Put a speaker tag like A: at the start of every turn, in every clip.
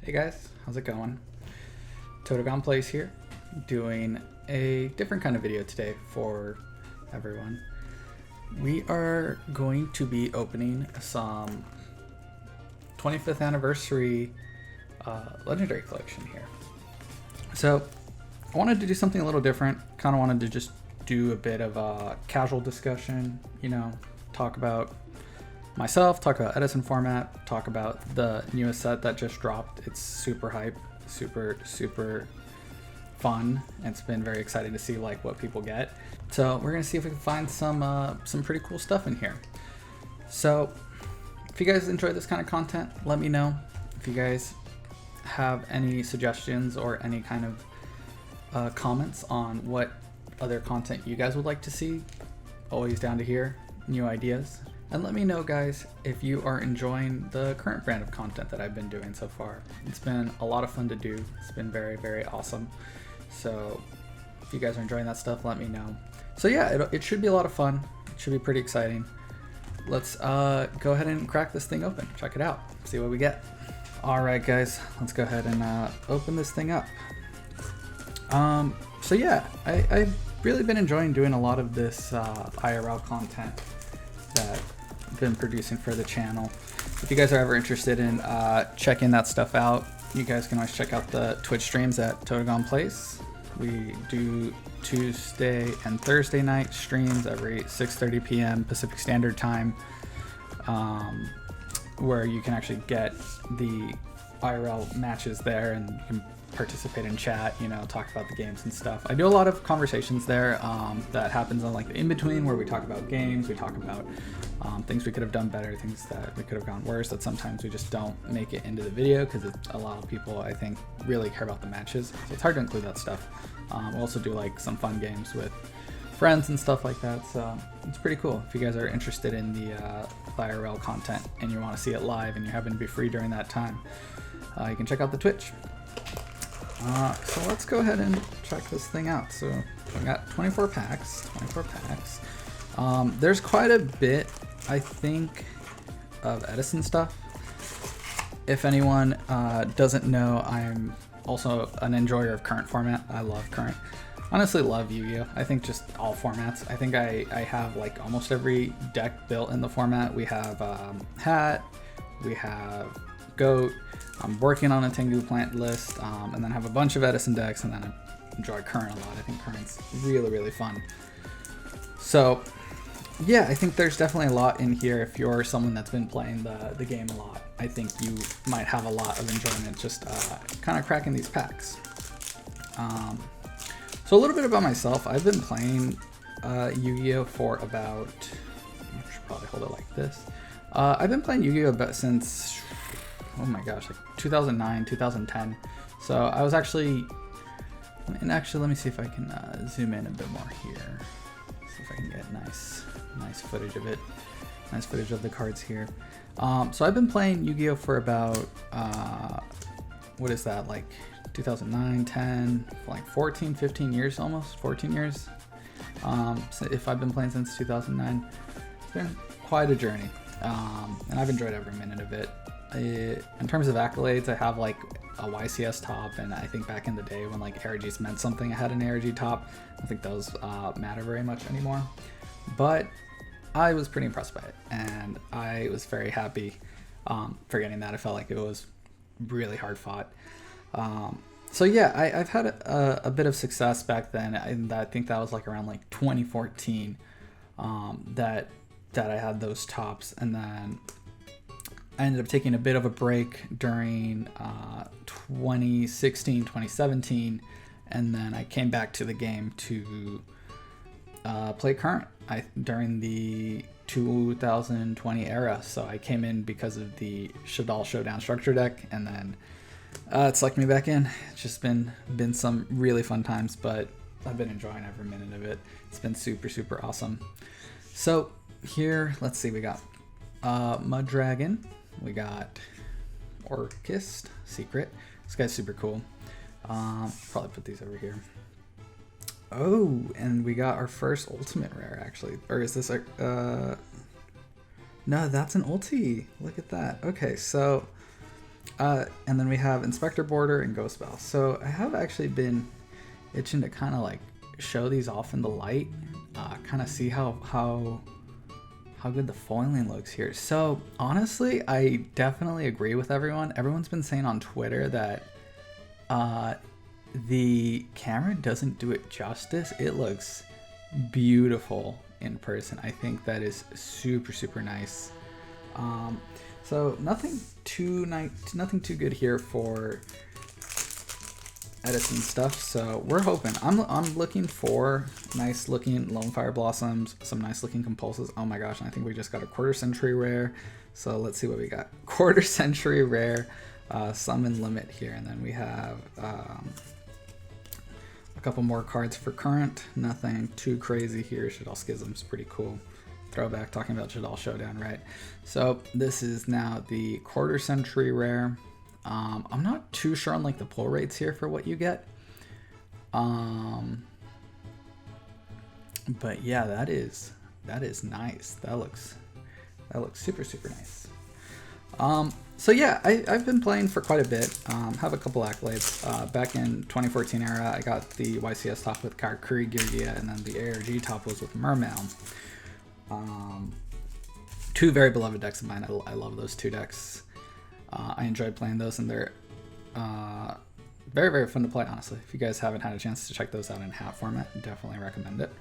A: Hey guys, how's it going? Totogon Plays here, doing a different kind of video today for everyone. We are going to be opening some 25th anniversary legendary collection here. So I wanted to do something a little different, kind of wanted to just do a bit of a casual discussion, you know, talk about myself, talk about Edison format, talk about the newest set that just dropped. It's super hype, super fun. It's been very exciting to see like what people get. So we're gonna see if we can find some pretty cool stuff in here. So if you guys enjoy this kind of content, let me know. If you guys have any suggestions or any kind of comments on what other content you guys would like to see, always down to hear new ideas. And let me know, guys, if you are enjoying the current brand of content that I've been doing so far. It's been a lot of fun to do. It's been very awesome. So if you guys are enjoying that stuff, let me know. So yeah, it should be a lot of fun. It should be pretty exciting. Let's go ahead and crack this thing open. Check it out. See what we get. All right, guys, let's go ahead and open this thing up. So yeah, I've really been enjoying doing a lot of this IRL content that I've been producing for the channel. If you guys are ever interested in checking that stuff out, you guys can always check out the Twitch streams at Totogon Plays. We do Tuesday and Thursday night streams every 6:30 p.m. Pacific Standard Time, where you can actually get the IRL matches there and you can participate in chat, you know, talk about the games and stuff. I do a lot of conversations there that happens on like the in-between, where we talk about games, we talk about things we could have done better, things that we could have gone worse, that sometimes we just don't make it into the video because a lot of people, I think, really care about the matches, so it's hard to include that stuff. We also do like some fun games with friends and stuff like that, so it's pretty cool. If you guys are interested in the IRL content and you want to see it live and you happen to be free during that time, you can check out the Twitch. So let's go ahead and check this thing out. So we got 24 packs. There's quite a bit, I think, of Edison stuff. If anyone doesn't know, I'm also an enjoyer of current format. I love current. Honestly, love Yu-Gi-Oh! I think just all formats. I think I have like almost every deck built in the format. We have Hat, we have Goat. I'm working on a Tengu plant list, and then I have a bunch of Edison decks, and then I enjoy current a lot. I think current's really fun. So yeah, I think there's definitely a lot in here. If you're someone that's been playing the game a lot, I think you might have a lot of enjoyment just kind of cracking these packs. So a little bit about myself. I've been playing Yu-Gi-Oh! For about, I should probably hold it like this. I've been playing Yu-Gi-Oh! About since, oh my gosh, like 2009, 2010. So I was actually, and actually let me see if I can zoom in a bit more here. See if I can get nice footage of it. Nice footage of the cards here. So I've been playing Yu-Gi-Oh! For about, what is that, like 2009, 10, like 14, 15 years almost, 14 years. So if I've been playing since 2009, it's been quite a journey. And I've enjoyed every minute of it. In terms of accolades, I have like a YCS top, and I think back in the day when like ARGs meant something, I had an ARG top. I don't think those matter very much anymore, but I was pretty impressed by it, and I was very happy for getting that. I felt like it was really hard fought. So yeah, I've had a bit of success back then, and I think that was like around like 2014 that I had those tops, and then I ended up taking a bit of a break during 2016, 2017, and then I came back to the game to play current during the 2020 era. So I came in because of the Shadal Showdown structure deck, and then it sucked me back in. It's just been some really fun times, but I've been enjoying every minute of it. It's been super awesome. So here, let's see, we got Mud Dragon, we got Orchist Secret. This guy's super cool. Probably put these over here. Oh, and we got our first ultimate rare, actually. Or is this a no, that's an ulti. Look at that. Okay, so And then we have Inspector Border and Ghost Bell. So I have actually been itching to kind of like show these off in the light, kind of see how good the foiling looks here. So honestly, I definitely agree with everyone. Everyone's been saying on Twitter that the camera doesn't do it justice. It looks beautiful in person. I think that is super nice. So nothing too good here for Edison stuff. So we're hoping. I'm looking for nice looking Lone Fire Blossoms, some nice looking Compulses. Oh my gosh, and I think we just got a quarter century rare. So let's see what we got. Quarter century rare, summon limit here, and then we have a couple more cards for current. Nothing too crazy here. Shadal Schism's pretty cool. Throwback, talking about Shadal Showdown, right? So this is now the quarter century rare. I'm not too sure on like the pull rates here for what you get. But yeah, that is nice. That looks super nice. So yeah, I've been playing for quite a bit. Have a couple accolades. Back in 2014 era, I got the YCS top with Karakuri Yugioh, and then the ARG top was with Mermail. Two very beloved decks of mine. I love those two decks. I enjoyed playing those, and they're very fun to play, honestly. If you guys haven't had a chance to check those out in hat format, definitely recommend it.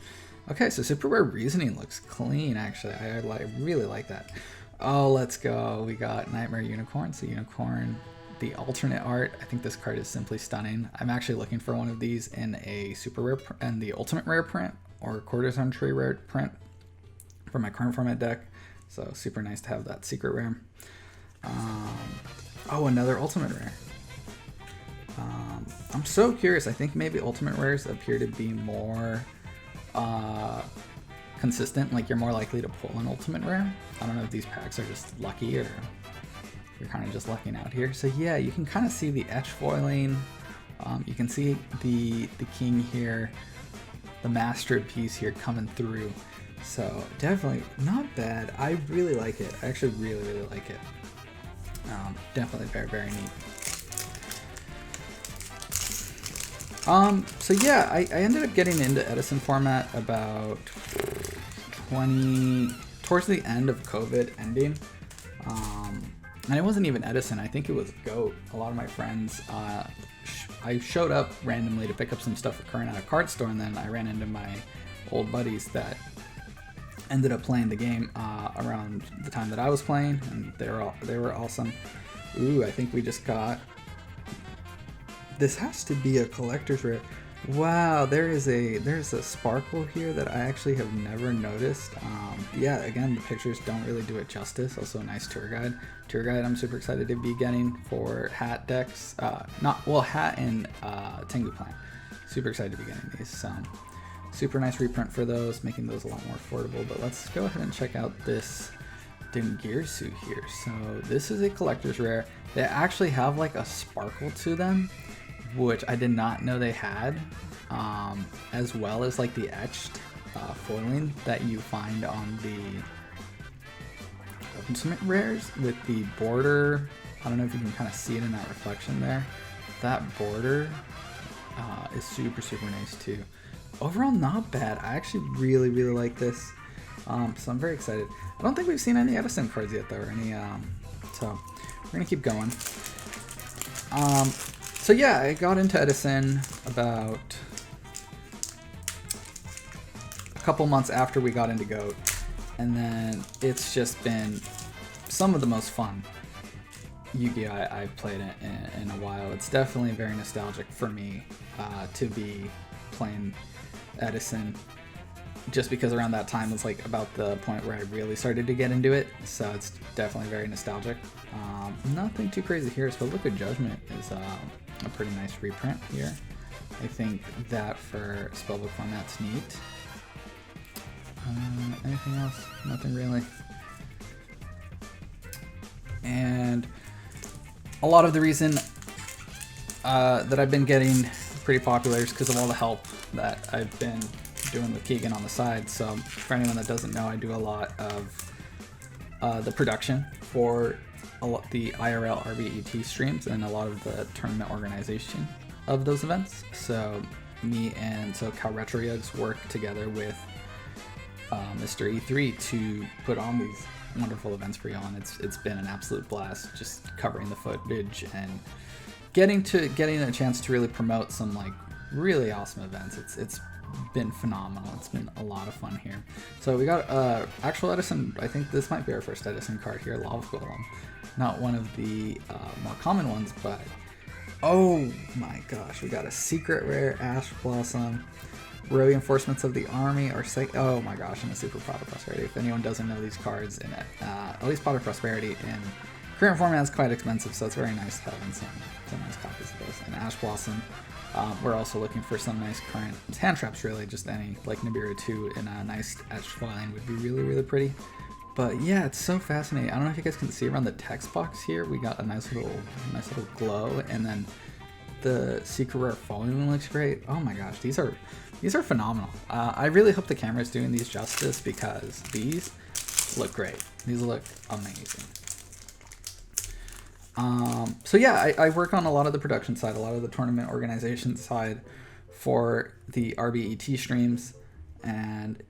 A: Okay, so Super Rare Reasoning looks clean, actually. I really like that. Oh, let's go. We got Nightmare Unicorn. So Unicorn, the alternate art. I think this card is simply stunning. I'm actually looking for one of these in a Super Rare and the Ultimate Rare print or quarter century rare print for my current format deck. So super nice to have that secret rare. Oh, another ultimate rare. I'm so curious. I think maybe ultimate rares appear to be more consistent. Like you're more likely to pull an ultimate rare. I don't know if these packs are just lucky or you're kind of just lucking out here. So yeah, you can kind of see the etch foiling. You can see the king here, the masterpiece here coming through. So definitely not bad. I really like it. I actually really like it. Definitely very neat. So yeah, I ended up getting into Edison format about towards the end of COVID ending. And it wasn't even Edison. I think it was GOAT. A lot of my friends, I showed up randomly to pick up some stuff for current at a card store, and then I ran into my old buddies that ended up playing the game around the time that I was playing, and they were awesome. Ooh, I think we just got. This has to be a collector's rare. Wow, there's a sparkle here that I actually have never noticed. Yeah, again, the pictures don't really do it justice. Also a nice tour guide. Tour guide I'm super excited to be getting for hat decks. Hat and Tengu Plant. Super excited to be getting these. So super nice reprint for those, making those a lot more affordable. But let's go ahead and check out this Dingirsu here. So this is a collector's rare. They actually have like a sparkle to them, which I did not know they had, as well as like the etched foiling that you find on the ultimate rares with the border. I don't know if you can kind of see it in that reflection there. That border is super nice too. Overall, not bad. I actually really like this. So I'm very excited. I don't think we've seen any Edison cards yet though, or any. So we're gonna keep going. So yeah, I got into Edison about a couple months after we got into GOAT, and then it's just been some of the most fun Yu-Gi-Oh! I've played in a while. It's definitely very nostalgic for me to be playing Edison, just because around that time was like about the point where I really started to get into it, so it's definitely very nostalgic. Nothing too crazy here. Spellbook Judgment is a pretty nice reprint here. I think that for Spellbook format's neat. Anything else? Nothing really. And a lot of the reason that I've been getting pretty popular is because of all the help that I've been doing with Keegan on the side. So for anyone that doesn't know, I do a lot of the production for the IRL RBET streams and a lot of the tournament organization of those events. So me and SoCal Retro Yugs work together with Mr. E3 to put on these wonderful events for y'all, and it's been an absolute blast just covering the footage and getting a chance to really promote some like really awesome events. It's been phenomenal. It's been a lot of fun here. So we got actual Edison. I think this might be our first Edison card here, Lava Golem. Not one of the more common ones, but oh my gosh, we got a secret rare Ash Blossom. Reinforcements of the army are oh my gosh, and a super Pot of Prosperity. If anyone doesn't know these cards, in it, at least Pot of Prosperity in current format is quite expensive, so it's very nice having some nice copies of those. And Ash Blossom, we're also looking for some nice current hand traps, really. Just any, like Nibiru 2 in a nice etched foiling would be really, really pretty. But yeah, it's so fascinating. I don't know if you guys can see around the text box here, we got a nice little glow, and then the secret rare foiling looks great. Oh my gosh, these are phenomenal. I really hope the camera is doing these justice, because these look great. These look amazing. So yeah, I work on a lot of the production side, a lot of the tournament organization side for the RBET streams, and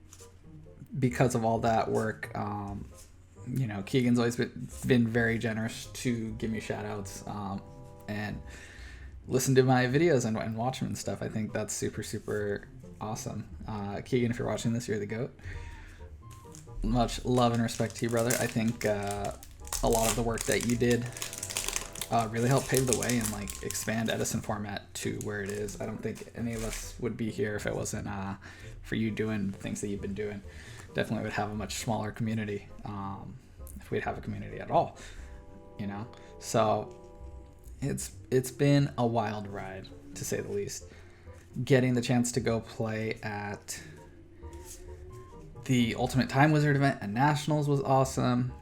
A: because of all that work, you know, Keegan's always been very generous to give me shout outs and listen to my videos and watch them and stuff. I think that's super, super awesome. Keegan, if you're watching this, you're the GOAT. Much love and respect to you, brother. I think a lot of the work that you did really helped pave the way and like expand Edison format to where it is. I don't think any of us would be here if it wasn't for you doing the things that you've been doing. Definitely would have a much smaller community, if we'd have a community at all, you know. So it's been a wild ride, to say the least. Getting the chance to go play at the Ultimate Time Wizard event and Nationals was awesome.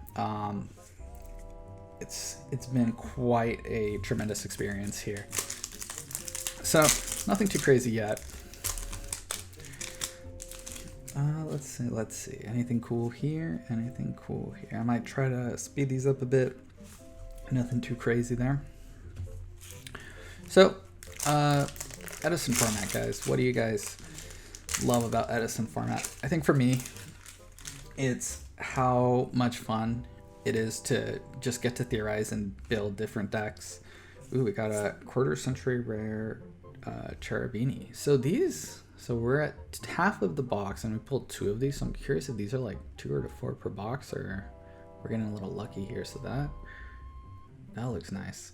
A: It's been quite a tremendous experience here. So nothing too crazy yet. Let's see. Anything cool here? Anything cool here? I might try to speed these up a bit. Nothing too crazy there. So, Edison format, guys. What do you guys love about Edison format? I think for me, it's how much fun it is to just get to theorize and build different decks. Ooh, we got a quarter century rare Cherubini. So we're at half of the box and we pulled 2 of these. So I'm curious if these are like 2 or 4 per box, or we're getting a little lucky here. So that looks nice.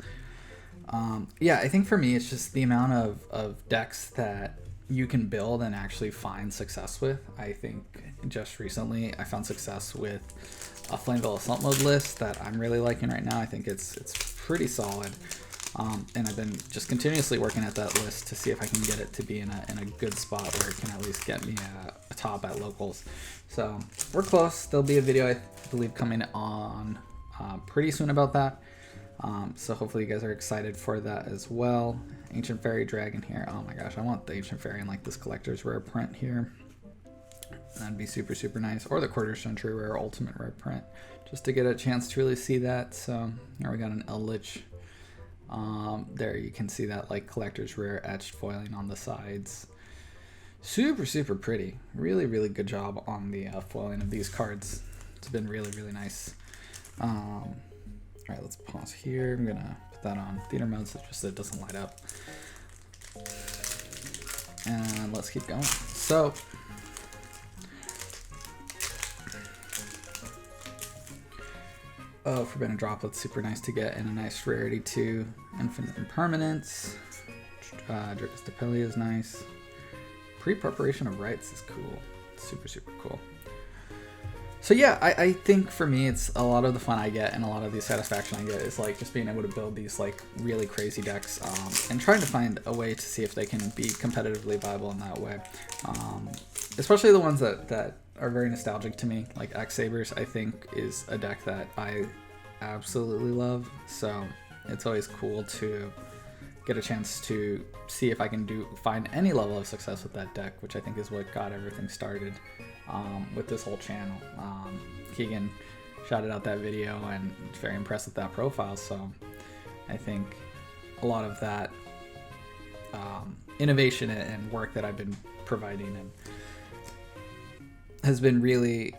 A: Yeah, I think for me, it's just the amount of decks that you can build and actually find success with. I think just recently I found success with a Flameville Assault Mode list that I'm really liking right now. I think it's pretty solid. And I've been just continuously working at that list to see if I can get it to be in a good spot where it can at least get me a top at locals. So we're close. There'll be a video, I believe, coming on pretty soon about that. So hopefully you guys are excited for that as well. Ancient Fairy Dragon here. Oh my gosh, I want the Ancient Fairy in like this collector's rare print here. That'd be super, super nice. Or the quarter century rare ultimate rare print, just to get a chance to really see that. So here we got an Eldritch. There you can see that like collector's rare etched foiling on the sides. Super, super pretty. Really, really good job on the foiling of these cards. It's been really, really nice. All right, let's pause here. I'm gonna put that on theater mode so just so it doesn't light up. And let's keep going. So, oh, Forbidden Droplets, super nice to get, and a nice rarity too. Infinite Impermanence. Dricus Depelia is nice. Pre-preparation of rights is cool. Super, super cool. So yeah, I think for me, it's a lot of the fun I get and a lot of the satisfaction I get is like just being able to build these like really crazy decks and trying to find a way to see if they can be competitively viable in that way. Especially the ones that are very nostalgic to me, like X Sabers, I think is a deck that I absolutely love. So it's always cool to get a chance to see if I can find any level of success with that deck, which I think is what got everything started with this whole channel. Keegan, shouted out that video and very impressed with that profile. So I think a lot of that innovation and work that I've been providing and has been really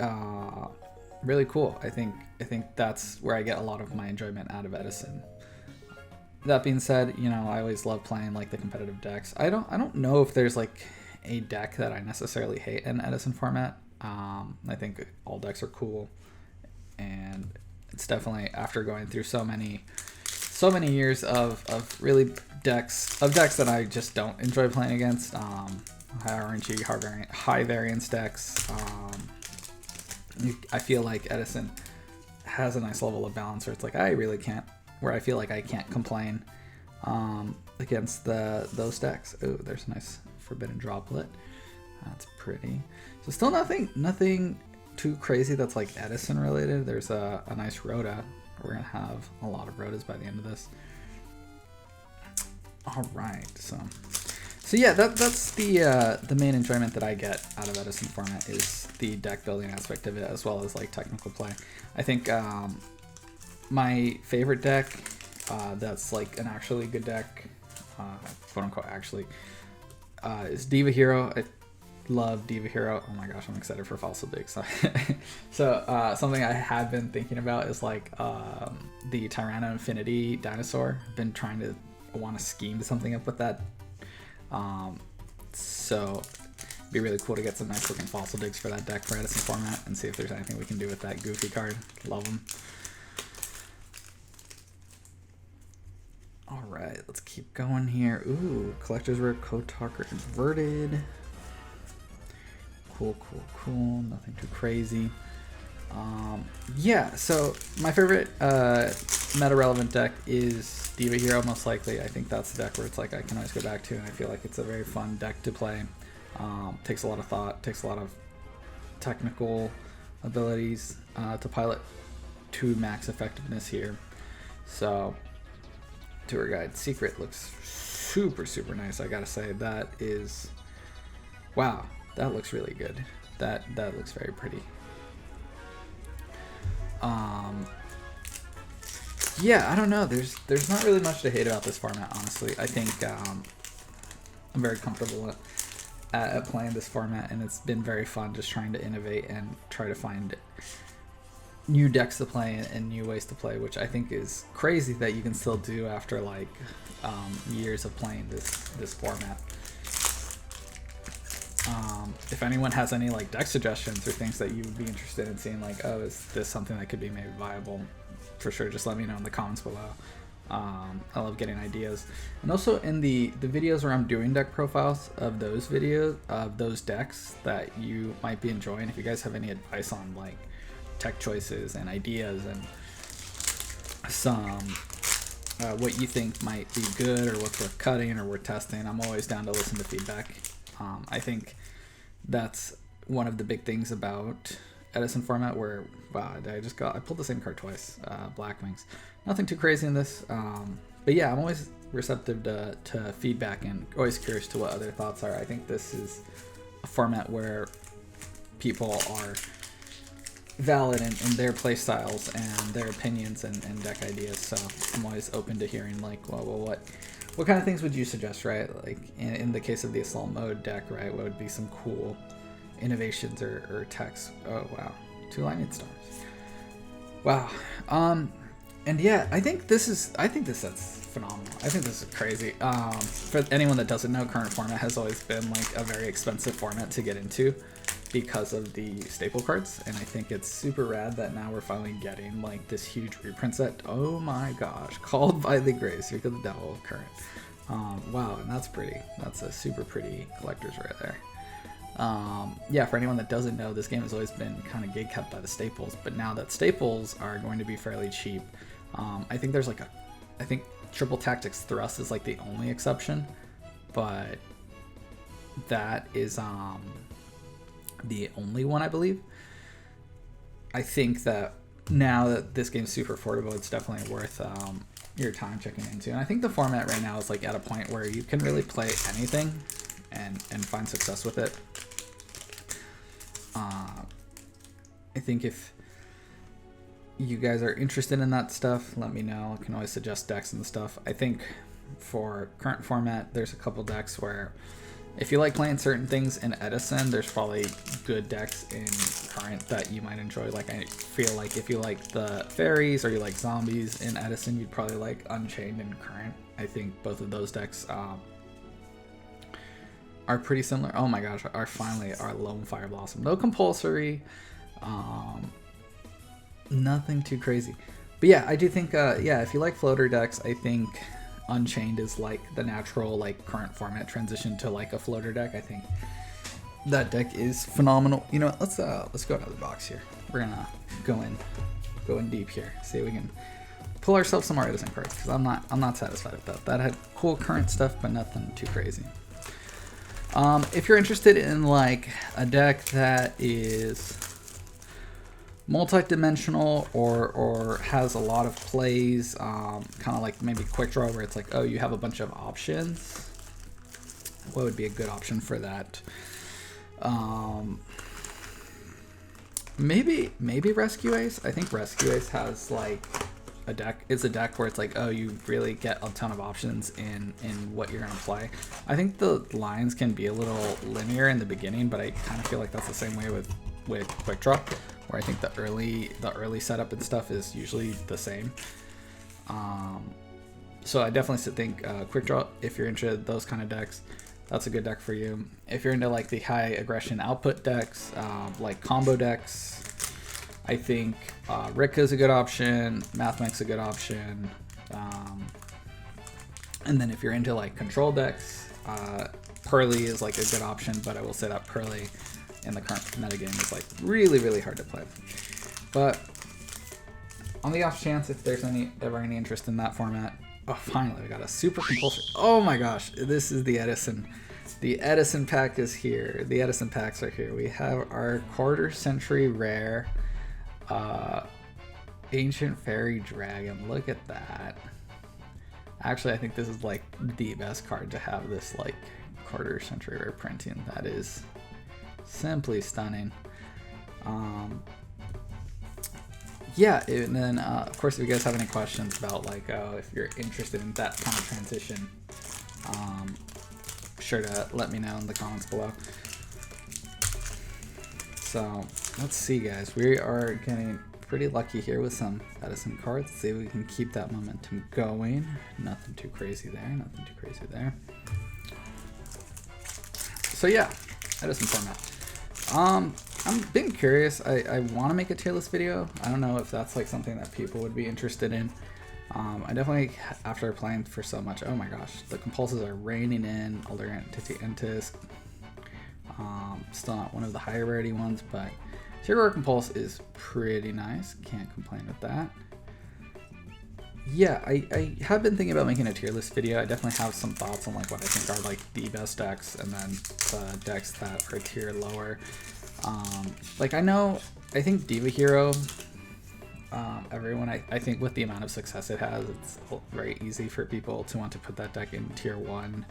A: really cool. I think that's where I get a lot of my enjoyment out of Edison. That being said, you know, I always love playing like the competitive decks. I don't know if there's like a deck that I necessarily hate in Edison format. I think all decks are cool, and it's definitely, after going through so many years of really decks that I just don't enjoy playing against. High RNG, high variance decks. I feel like Edison has a nice level of balance where it's like I feel like I can't complain against those decks. Oh, there's a nice Forbidden Droplet. That's pretty. So still nothing too crazy that's like Edison related. There's a nice Rhoda. We're gonna have a lot of Rhodas by the end of this. All right, so yeah, that's the main enjoyment that I get out of Edison format is the deck building aspect of it, as well as like technical play. I think my favorite deck that's like an actually good deck, quote unquote actually, is Diva Hero. I love Diva Hero. Oh my gosh, I'm excited for Fossil Digs. So something I have been thinking about is like the Tyranno Infinity dinosaur. I've been trying to want to scheme something up with that. So it'd be really cool to get some nice looking Fossil Digs for that deck for Edison format and see if there's anything we can do with that goofy card. Love them. All right, let's keep going here. Ooh, Collector's Rare Kotalker Inverted. Cool. Nothing too crazy. Yeah, so my favorite meta-relevant deck is Diva Hero, most likely. I think that's the deck where it's like I can always go back to, and I feel like it's a very fun deck to play. Takes a lot of thought, takes a lot of technical abilities to pilot to max effectiveness here. So Tour Guide Secret looks super nice. I gotta say, that is, wow, that looks really good. That looks very pretty. Yeah, I don't know. There's not really much to hate about this format, honestly. I think I'm very comfortable at playing this format, and it's been very fun just trying to innovate and try to find new decks to play and new ways to play, which I think is crazy that you can still do after like years of playing this format. If anyone has any like deck suggestions or things that you would be interested in seeing, like, oh, is this something that could be maybe viable, for sure, just let me know in the comments below. I love getting ideas. And also in the videos where I'm doing deck profiles of those videos of those decks that you might be enjoying, if you guys have any advice on like tech choices and ideas and some what you think might be good or what's worth cutting or worth testing, I'm always down to listen to feedback. I think that's one of the big things about Edison format, where, wow, I pulled the same card twice. Black Wings. Nothing too crazy in this, but yeah, I'm always receptive to feedback and always curious to what other thoughts are. I think this is a format where people are valid in their play styles and their opinions and deck ideas, so I'm always open to hearing like, well, what kind of things would you suggest, right? Like in the case of the Assault Mode deck, right? What would be some cool innovations or techs? Oh wow, 2 Lightning Stars. Wow. And yeah, I think this set's phenomenal. I think this is crazy. For anyone that doesn't know, current format has always been like a very expensive format to get into because of the staple cards, and I think it's super rad that now we're finally getting like this huge reprint set. Oh my gosh, Called by the Grey, Speak of the Devil, current. Wow, and that's pretty. That's a super pretty collector's right there. Yeah, for anyone that doesn't know, this game has always been kind of gate-kept by the staples, but now that staples are going to be fairly cheap, I think there's like I think Triple Tactics Thrust is like the only exception, but that is the only one, I believe. I think that now that this game's super affordable, it's definitely worth your time checking into. And I think the format right now is like at a point where you can really play anything and find success with it. I think if you guys are interested in that stuff, let me know. I can always suggest decks and stuff. I think for current format, there's a couple decks where if you like playing certain things in Edison, there's probably good decks in current that you might enjoy. Like, I feel like if you like the fairies or you like zombies in Edison, you'd probably like Unchained in current. I think both of those decks are pretty similar. Oh my gosh, our Lone Fire Blossom. No compulsory. Nothing too crazy. But yeah, I do think, yeah, if you like floater decks, I think Unchained is like the natural, like, current format transition to like a floater deck. I think that deck is phenomenal. You know what, let's go out of the box here. We're gonna go in deep here. See if we can pull ourselves some more Edison cards, because I'm not satisfied with that. That had cool current stuff, but nothing too crazy. If you're interested in like a deck that is multi-dimensional or has a lot of plays, kind of like maybe quick draw, where it's like, oh, you have a bunch of options, what would be a good option for that? Maybe Rescue Ace. I think Rescue Ace has like a deck. It's a deck where it's like, oh, you really get a ton of options in what you're gonna play. I think the lines can be a little linear in the beginning, but I kind of feel like that's the same way with quick draw, where I think the early setup and stuff is usually the same. So I definitely think quick draw, if you're into those kind of decks, that's a good deck for you. If you're into like the high aggression output decks, like combo decks, I think Rika's a good option, Mathmech's a good option, and then if you're into like control decks, Pearly is like a good option, but I will say that Pearly in the current metagame is like really hard to play. But on the off chance, if there's ever any interest in that format, oh, finally we got a super compulsory. Oh my gosh, this is the Edison. The Edison pack is here. The Edison packs are here. We have our quarter century rare Ancient Fairy Dragon. Look at that. Actually, I think this is like the best card to have this like quarter century rare printing. That is simply stunning. Yeah, and then of course, if you guys have any questions about like if you're interested in that kind of transition, sure to let me know in the comments below. So let's see, guys, we are getting pretty lucky here with some Edison cards. Let's see if we can keep that momentum going. Nothing too crazy there. So yeah, Edison format. I'm being curious. I want to make a tier list video. I don't know if that's like something that people would be interested in. I definitely, after playing for so much, oh my gosh, the compulses are raining in. Elder Entity Entisk. Still not one of the higher rarity ones, but Tier Compulse is pretty nice. Can't complain with that. Yeah, I have been thinking about making a tier list video. I definitely have some thoughts on like what I think are like the best decks, and then the decks that are tier lower. Like I think Diva Hero, everyone, I think with the amount of success it has, it's very easy for people to want to put that deck in tier 1.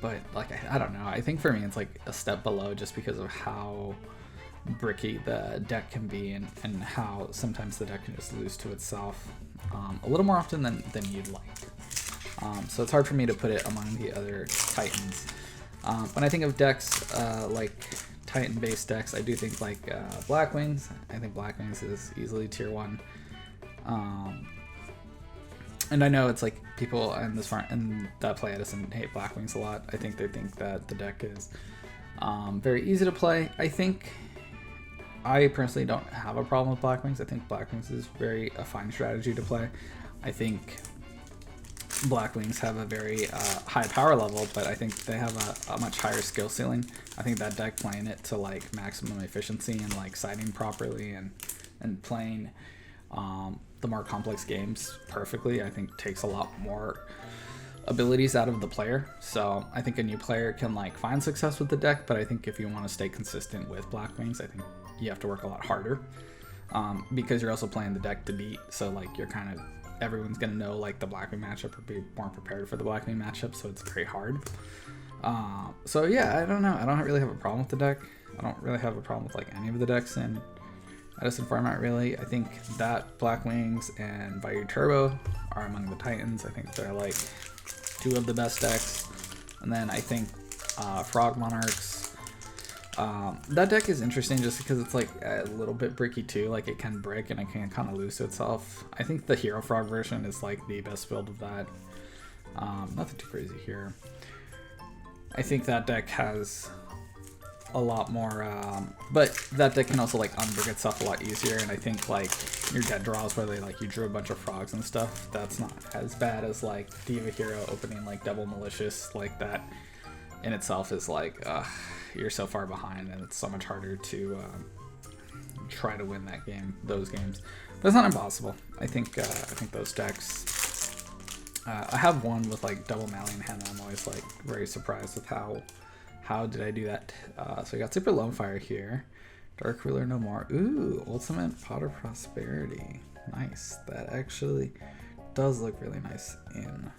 A: But like, I don't know. I think for me, it's like a step below, just because of how bricky the deck can be, and how sometimes the deck can just lose to itself a little more often than you'd like. So it's hard for me to put it among the other Titans. When I think of decks like Titan-based decks, I do think like Blackwings. I think Blackwings is easily tier 1. And I know it's like people in this front and that play Edison hate Blackwings a lot. I think they think that the deck is very easy to play. I personally don't have a problem with Blackwings. I think Blackwings is a fine strategy to play. I think Blackwings have a very high power level, but I think they have a much higher skill ceiling. I think that deck playing it to like maximum efficiency and like siding properly and playing the more complex games perfectly, I think takes a lot more abilities out of the player. So I think a new player can like find success with the deck, but I think if you want to stay consistent with Blackwings, I think you have to work a lot harder, because you're also playing the deck to beat. So like everyone's gonna know like the Blackwing matchup or be more prepared for the Blackwing matchup, so it's very hard. So yeah, I don't know. I don't really have a problem with the deck. I don't really have a problem with like any of the decks in Edison format, really. I think that Black Wings and Bayou Turbo are among the Titans. I think they're like two of the best decks. And then I think Frog Monarchs. That deck is interesting just because it's like a little bit bricky too. Like it can brick and it can kind of lose to itself. I think the Hero Frog version is like the best build of that. Nothing too crazy here. I think that deck has a lot more, but that deck can also like unbrick itself a lot easier. And I think like your dead draws where they like you drew a bunch of frogs and stuff, that's not as bad as like Diva Hero opening like Double Malicious. Like that in itself is like, you're so far behind and it's so much harder to try to win that game, those games. But it's not impossible. I think those decks. I have one with like double Mally in hand, and I'm always like very surprised with how did I do that. So we got Super Lone Fire here. Dark Ruler no more. Ooh, Ultimate Pot of Prosperity. Nice. That actually does look really nice in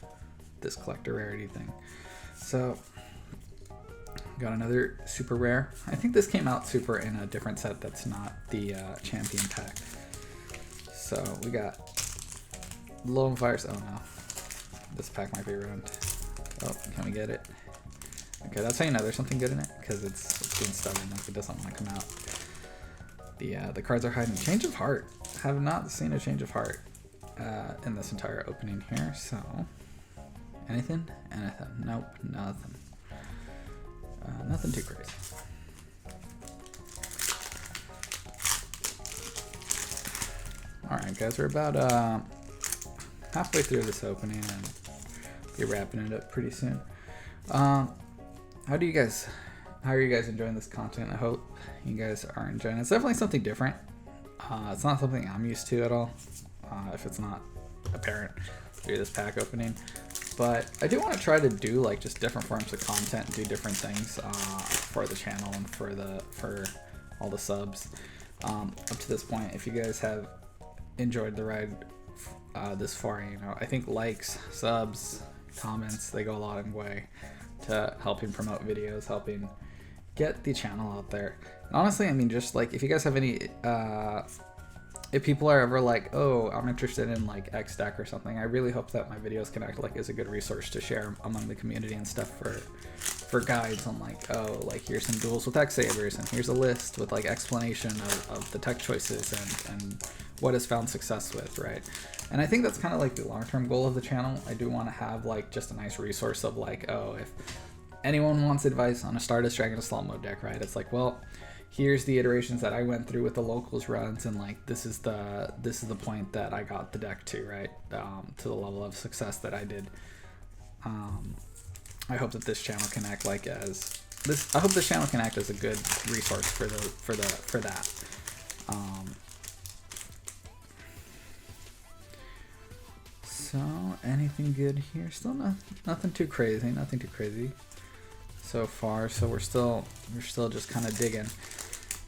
A: this collector rarity thing. So got another super rare. I think this came out super in a different set that's not the champion pack. So we got Lone Fires. Oh no. This pack might be ruined. Oh, can we get it? Okay, that's how you know there's something good in it, because it's being stubborn, like it doesn't want to come out. The cards are hiding. Change of Heart. Have not seen a Change of Heart in this entire opening here, so anything? Anything. Nope, nothing. Nothing too crazy. Alright guys, we're about halfway through this opening and be wrapping it up pretty soon. How are you guys enjoying this content? I hope you guys are enjoying it. It's definitely something different. It's not something I'm used to at all, if it's not apparent through this pack opening. But I do want to try to do like just different forms of content, do different things for the channel and for all the subs. Up to this point, if you guys have enjoyed the ride this far, you know, I think likes, subs, comments, they go a long way to helping promote videos, helping get the channel out there. And honestly, I mean, just like if you guys have any if people are ever like, oh, I'm interested in like X deck or something, I really hope that my videos can act like as a good resource to share among the community and stuff for guides on like, oh, like here's some duels with X Sabers and here's a list with like explanation of the tech choices and what has found success with, right? And I think that's kind of like the long-term goal of the channel. I do want to have like just a nice resource of like, oh, if anyone wants advice on a Stardust Dragon Assault mode deck, right? It's like, well, here's the iterations that I went through with the locals runs, and like this is the point that I got the deck to, right? To the level of success that I did. I hope that this channel can act like as this. I hope this channel can act as a good resource for that. So anything good here? Still nothing too crazy. Nothing too crazy so far. So we're still just kind of digging.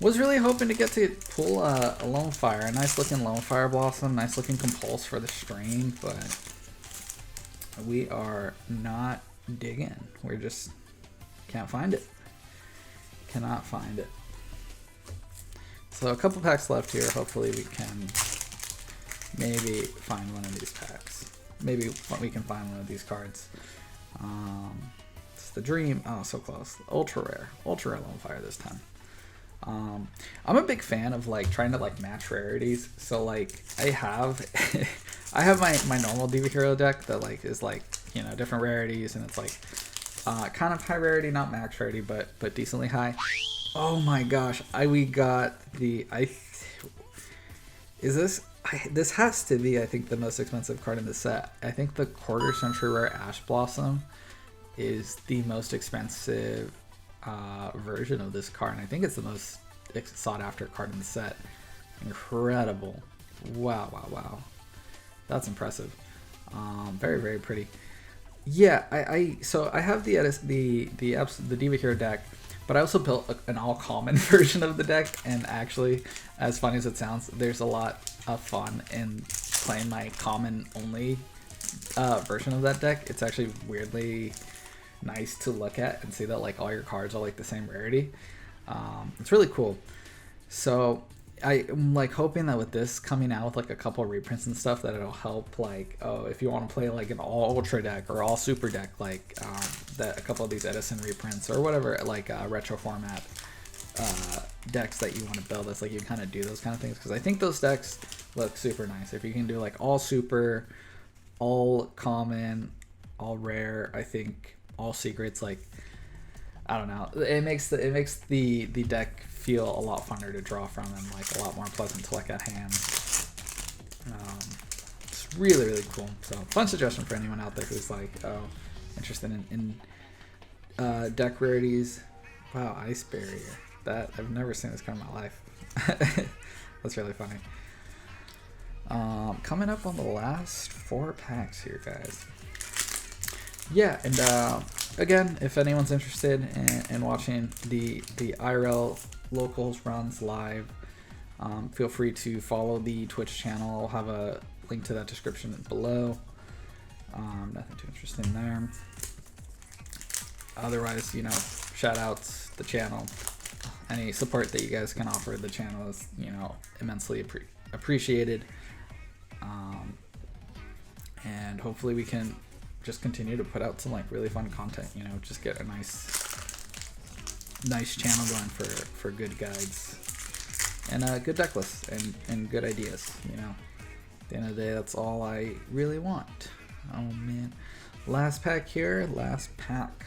A: Was really hoping to get to pull a Lone Fire, a nice looking Lone Fire Blossom, nice looking Compulse for the stream, but we are not digging. We're just can't find it. Cannot find it. So a couple packs left here. Hopefully we can maybe find one of these packs. Maybe we can find one of these cards. It's the dream. Oh, so close. Ultra rare Lone Fire this time. I'm a big fan of like trying to like match rarities. So like I have my normal Diva Hero deck that like is like, you know, different rarities, and it's like kind of high rarity, not max rarity, but decently high. Oh my gosh, this has to be, I think, the most expensive card in the set. I think the Quarter Century Rare Ash Blossom is the most expensive version of this card, and I think it's the most sought after card in the set. Incredible. Wow. That's impressive. Very, very pretty. Yeah, so I have the Diva Hero deck, but I also built an all common version of the deck, and actually, as funny as it sounds, there's a lot of fun in playing my common only version of that deck. It's actually weirdly nice to look at and see that like all your cards are like the same rarity. It's really cool. So I'm like hoping that with this coming out with like a couple reprints and stuff, that it'll help, like, oh, if you want to play like an all ultra deck or all super deck, like that a couple of these Edison reprints or whatever, like retro format decks that you want to build, it's like you kind of do those kind of things, because I think those decks look super nice if you can do like all super, all common, all rare. I think all secrets, like, I don't know, it makes the deck feel a lot funner to draw from and like a lot more pleasant to look at hand. It's really cool. So fun suggestion for anyone out there who's like, oh, interested in deck rarities. Wow, Ice Barrier. That I've never seen this card in my life. That's really funny. Coming up on the last 4 packs here, guys. Yeah, and again, if anyone's interested in watching the IRL locals runs live, feel free to follow the Twitch channel. I'll have a link to that description below. Nothing too interesting there. Otherwise, you know, shout outs the channel. Any support that you guys can offer the channel is, you know, immensely appreciated. And hopefully we can just continue to put out some like really fun content, you know, just get a nice channel going for good guides and good deck lists and good ideas, you know. At the end of the day, that's all I really want. Oh man, last pack here, last pack.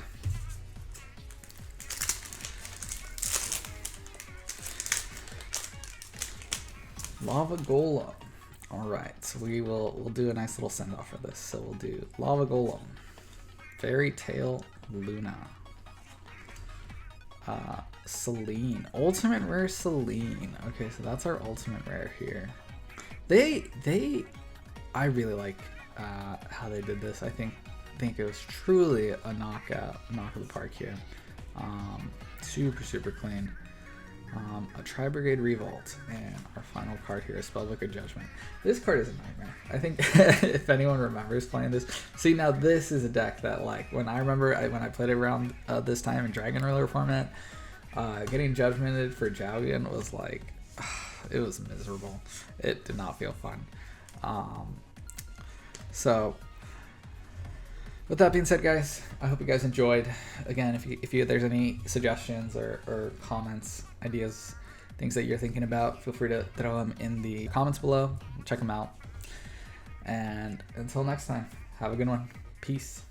A: Lava Golem. All right, so we'll do a nice little send off for this. So we'll do Lava Golem, Fairy Tale Luna, Celine, Ultimate Rare Celine. Okay, so that's our ultimate rare here. I really like how they did this. I think it was truly a knock of the park here. Super clean. A Tri-Brigade Revolt, and our final card here is Spellbook of Judgment. This card is a nightmare. I think if anyone remembers playing this, see, now this is a deck that, like, when I remember when I played it around this time in Dragon Ruler format, getting Judgmented for Jowgen was like, it was miserable. It did not feel fun. So with that being said, guys, I hope you guys enjoyed. Again, if there's any suggestions or comments, ideas, things that you're thinking about, feel free to throw them in the comments below. Check them out. And until next time, have a good one. Peace.